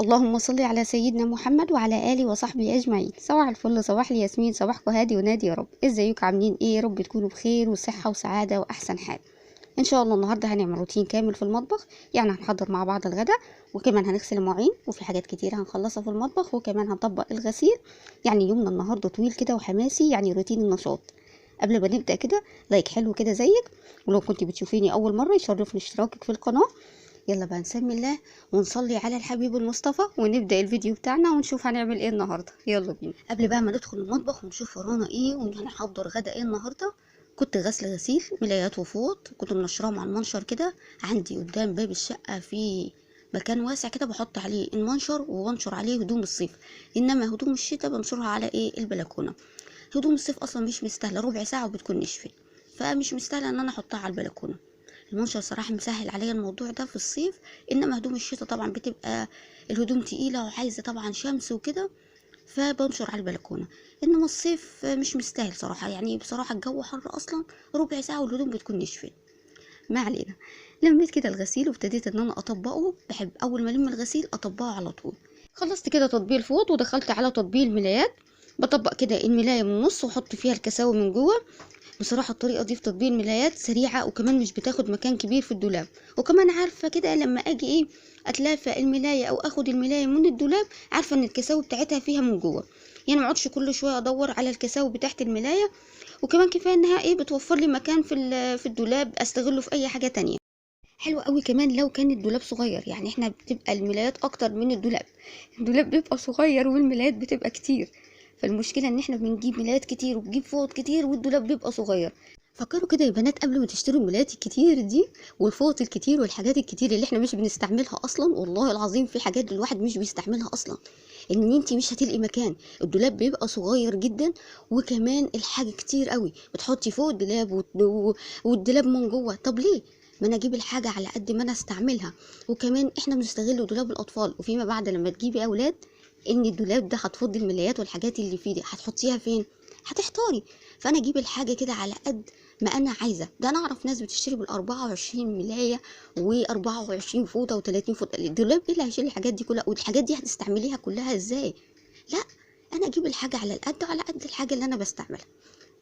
اللهم صل على سيدنا محمد وعلى آله وصحبه أجمعين. صباح الفل، صباح الياسمين، صباحكم هادي ونادي يا رب. ازيكم عاملين ايه؟ يا رب تكونوا بخير وصحة وسعادة وأحسن حال ان شاء الله. النهارده هنعمل روتين كامل في المطبخ، يعني هنحضر مع بعض الغداء وكمان هنغسل المواعين وفي حاجات كتير هنخلصها في المطبخ وكمان هنطبق الغسيل. يعني يومنا النهارده طويل كده وحماسي، يعني روتين النشاط. قبل ما نبدأ كده لايك حلو كده زيك، ولو كنت بتشوفيني أول مرة يشرفني اشتراكك في القناة. يلا بقى نسمي الله ونصلي على الحبيب المصطفى ونبدأ الفيديو بتاعنا ونشوف هنعمل ايه النهارده. يلا بينا. قبل بقى ما ندخل المطبخ ونشوف ورانا ايه وهنحضر غدا ايه النهارده، كنت غسل غسيل ملايات وفوط، كنت منشراهم على المنشر كده. عندي قدام باب الشقه في مكان واسع كده بحط عليه المنشر وبنشر عليه هدوم الصيف، انما هدوم الشتاء بنشرها على ايه البلكونه. هدوم الصيف اصلا مش مستاهله ربع ساعه وبتكون نشفت، فمش مستاهله ان انا احطها على البلكونه. المنشر صراحة مسهل عليا الموضوع ده في الصيف، انما هدوم الشتاء طبعا بتبقى الهدوم تقيلة وعايزة طبعا شمس وكده، فبنشر على البلكونة. انما الصيف مش مستاهل صراحة، يعني بصراحة الجو حر اصلا، ربع ساعة والهدوم بتكون نشفت. ما علينا. لميت كده الغسيل وابتديت ان انا اطبقه، بحب اول ما الم الغسيل اطبقه على طول. خلصت كده تطبيق فوط ودخلت على تطبيق الملايات. بطبق كده الملاية من النص واحط فيها الكساوي من جوه. بصراحة الطريقة دي في تطبيق الملايات سريعة وكمان مش بتاخد مكان كبير في الدولاب، وكمان عارفة كده لما اجي ايه اتلافى الملاية او اخد الملاية من الدولاب، عارفة ان الكساوي بتاعتها فيها من جوه، يعني ما اقعدش كل شوية ادور على الكساوي بتاعت الملاية. وكمان كفاية انها ايه بتوفر لي مكان في الدولاب استغله في اي حاجة تانية. حلو قوي كمان لو كان الدولاب صغير، يعني احنا بتبقى الملايات اكتر من الدولاب، الدولاب بيبقى صغير والملايات بتبقى كتير، فالمشكلة ان احنا بنجيب ملايات كتير وبنجيب فوط كتير والدولاب بيبقى صغير. فكروا كده يا بنات قبل ما تشتروا الملايات الكتير دي والفوط الكتير والحاجات الكتير اللي احنا مش بنستعملها اصلا، والله العظيم في حاجات الواحد مش بيستعملها اصلا، ان انتي مش هتلقي مكان، الدولاب بيبقى صغير جدا، وكمان الحاجة كتير قوي بتحطي فوق الدولاب والدولاب من جوه. طب ليه؟ ما انا اجيب الحاجة على قد ما انا استعملها. وكمان احنا بنستغل دولاب الاطفال، وفيما بعد لما تجيبي اولاد ان الدولاب ده هتفضي الملايات والحاجات اللي فيه دي هتحطيها فين؟ هتحتاري. فانا اجيب الحاجه كده على قد ما انا عايزه. ده انا اعرف ناس بتشتري بال24 ملايه و24 فوطه و30 فوطه. الدولاب ايه اللي هيشيل الحاجات دي كلها؟ والحاجات دي هتستعمليها كلها ازاي؟ لا، انا اجيب الحاجه على القد وعلى قد الحاجه اللي انا بستعملها.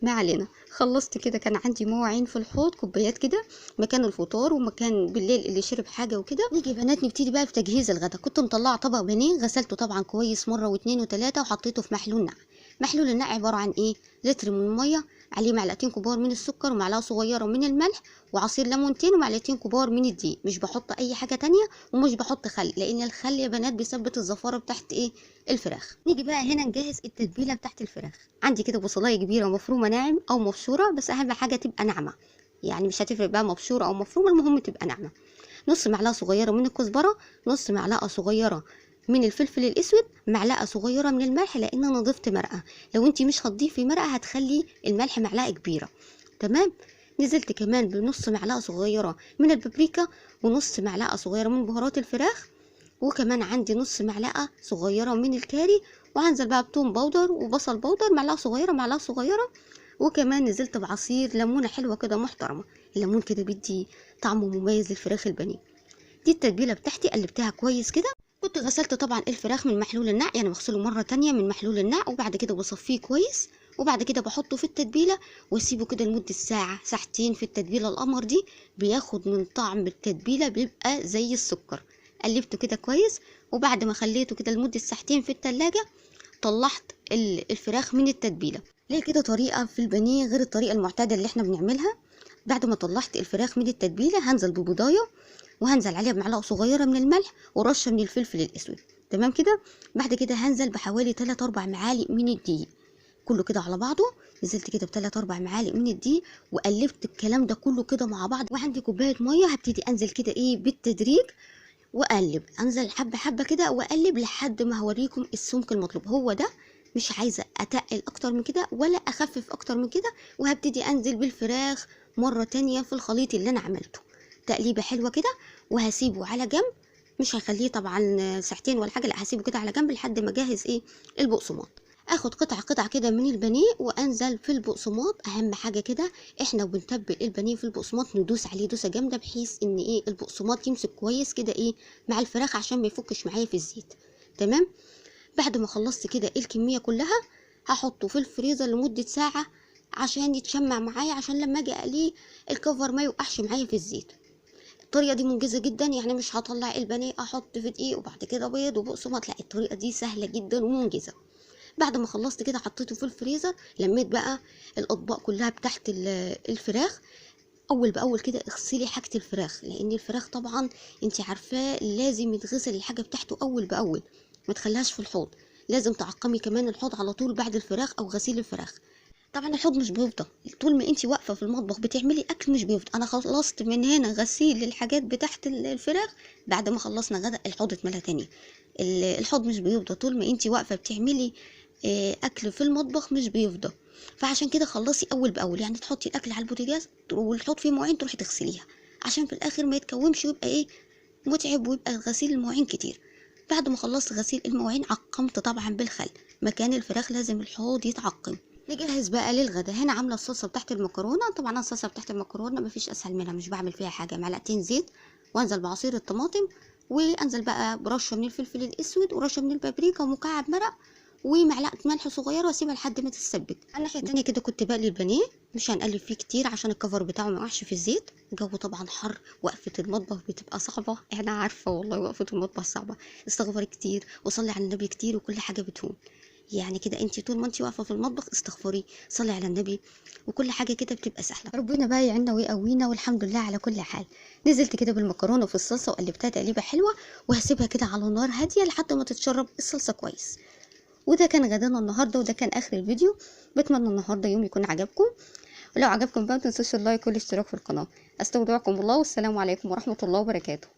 ما علينا. خلصت كده، كان عندي مواعين في الحوض كوبايات كده مكان الفطار ومكان بالليل اللي شرب حاجه وكده. نيجي بنات نبتدي بقى في تجهيز الغدا. كنت مطلعه طبق بانيه غسلته طبعا كويس مره واثنين وثلاثه وحطيته في محلول نقع. محلول النقع عباره عن ايه؟ لتر من الميه، عليه معلقتين كبار من السكر ومعلقه صغيره من الملح وعصير ليمونتين ومعلقتين كبار من الدقيق. مش بحط اي حاجه تانية ومش بحط خل، لان الخل يا بنات بيثبت الزفاره بتاعت ايه الفراخ. نيجي بقى هنا نجهز التتبيله بتاعت الفراخ. عندي كده بصلايه كبيره مفرومه ناعم او مبشوره، بس اهم حاجه تبقى ناعمه، يعني مش هتفرق بقى مبشوره او مفرومه، المهم تبقى ناعمه. نص معلقه صغيره من الكزبره، نص معلقه صغيره من الفلفل الاسود، معلقه صغيره من الملح لان انا ضفت مرقه. لو انتي مش هتضيفي مرقه هتخلي الملح معلقه كبيره. تمام. نزلت كمان بنص معلقه صغيره من البابريكا ونص معلقه صغيره من بهارات الفراخ، وكمان عندي نص معلقه صغيره من الكاري، وهنزل بقى بتوم باودر وبصل باودر معلقه صغيره معلقه صغيره. وكمان نزلت بعصير ليمونه حلوه كده محترمه، الليمون كده بيدي طعم مميز للفراخ البانيه. دي التتبيله بتاعتي، قلبتها كويس كده. كنت غسلت طبعا الفراخ من محلول النقع، يعني بغسله مره تانية من محلول النقع وبعد كده بصفيه كويس، وبعد كده بحطه في التتبيله واسيبه كده لمده ساعه ساعتين في التتبيله. القمر دي بياخد من طعم التتبيله، بيبقى زي السكر. قلبته كده كويس، وبعد ما خليته كده لمده ساعتين في التلاجة طلعت الفراخ من التتبيله. ليه كده طريقه في البانيه غير الطريقه المعتاده اللي احنا بنعملها. بعد ما طلعت الفراخ من التتبيله هنزل ببضايه وهنزل عليها بمعلقه صغيره من الملح ورشه من الفلفل الاسود. تمام كده. بعد كده هنزل بحوالي 3 4 معالق من الدقيق، كله كده على بعضه. نزلت كده ب3 4 معالق من الدقيق وقلبت الكلام ده كله كده مع بعض، وعندي كوبايه ميه هبتدي انزل كده ايه بالتدريج واقلب، انزل حبه حبه كده واقلب لحد ما هوريكم السمك المطلوب هو ده. مش عايزه اتقل اكتر من كده ولا اخفف اكتر من كده. وهبتدي انزل بالفراخ مره تانية في الخليط اللي انا عملته، تقليبه حلوه كده، وهسيبه على جنب. مش هخليه طبعا ساعتين ولا حاجه، لا هسيبه كده على جنب لحد ما اجهز ايه البقسماط. اخد قطعة كده من البانيه وانزل في البقسماط. اهم حاجة كده احنا وبنتبل البانيه في البقسماط ندوس عليه دوسة جامدة، بحيث ان ايه البقسماط يمسك كويس كده ايه مع الفراخ عشان ما يفكش معايا في الزيت. تمام. بعد ما خلصت كده الكمية كلها هحطه في الفريزر لمدة ساعة عشان يتشمع معايا، عشان لما اجي اقليه الكفر ما يوقعش معايا في الزيت. الطريقة دي منجزة جدا، يعني مش هطلع البانيه احط في دقيق وبعد كده بيض وبقسماط، لا الطريقة دي سهلة جدا ومنجزة. بعد ما خلصت كده حطيته في الفريزر، لميت بقى الاطباق كلها بتاعت الفراخ. اول باول كده اغسلي حاجه الفراخ، لان الفراخ طبعا انت عارفاه لازم يتغسل الحاجه بتاعته اول باول، ما تخليهاش في الحوض. لازم تعقمي كمان الحوض على طول بعد الفراخ او غسيل الفراخ. طبعا الحوض مش بيفضى طول ما انت واقفه في المطبخ بتعملي اكل، مش بيفضى. انا خلصت من هنا غسيل الحاجات بتاعت الفراخ، بعد ما خلصنا غدا الحوض اتملى تاني. الحوض مش بيفضى طول ما انت واقفه بتعملي اكل في المطبخ، مش بيفضى. فعشان كده خلصي اول باول، يعني تحطي الاكل على البوتاجاز والحوض فيه مواعين تروحي تغسليها، عشان في الاخر ما يتكومش ويبقى ايه متعب، ويبقى غسيل المواعين كتير. بعد ما خلصت غسيل المواعين عقمت طبعا بالخل مكان الفراخ، لازم الحوض يتعقم. نجهز بقى للغدا. هنا عامله الصلصه بتاعت المكرونه. طبعا الصلصه بتاعت المكرونه مفيش اسهل منها، مش بعمل فيها حاجه. معلقتين زيت وانزل بعصير الطماطم، وانزل بقى برشه من الفلفل الاسود ورشه من البابريكا ومكعب مرق ومعلقه ملح صغيره، واسيبها لحد ما تتسبك. على الناحيه التانيه كده كنت بقلي البانيه، مش هنقلب فيه كتير عشان الكفر بتاعه ما يقعش في الزيت. الجو طبعا حر، وقفه المطبخ بتبقى صعبه، انا عارفه والله وقفه المطبخ صعبه. استغفري كتير وصلي على النبي كتير وكل حاجه بتهون. يعني كده انت طول ما انت واقفه في المطبخ استغفري، صلي على النبي، وكل حاجه كده بتبقى سهله. ربنا بقى يعيننا ويقوينا، والحمد لله على كل حال. نزلت كده بالمكرونه في الصلصه وقلبتها تقليبه حلوه، وهسيبها كده على نار هاديه لحد ما تتشرب الصلصه كويس. وده كان غدانا النهارده، وده كان اخر الفيديو. بتمنى النهارده يوم يكون عجبكم، ولو عجبكم بقى متنسوش اللايك والاشتراك في القناه. استودعكم الله، والسلام عليكم ورحمه الله وبركاته.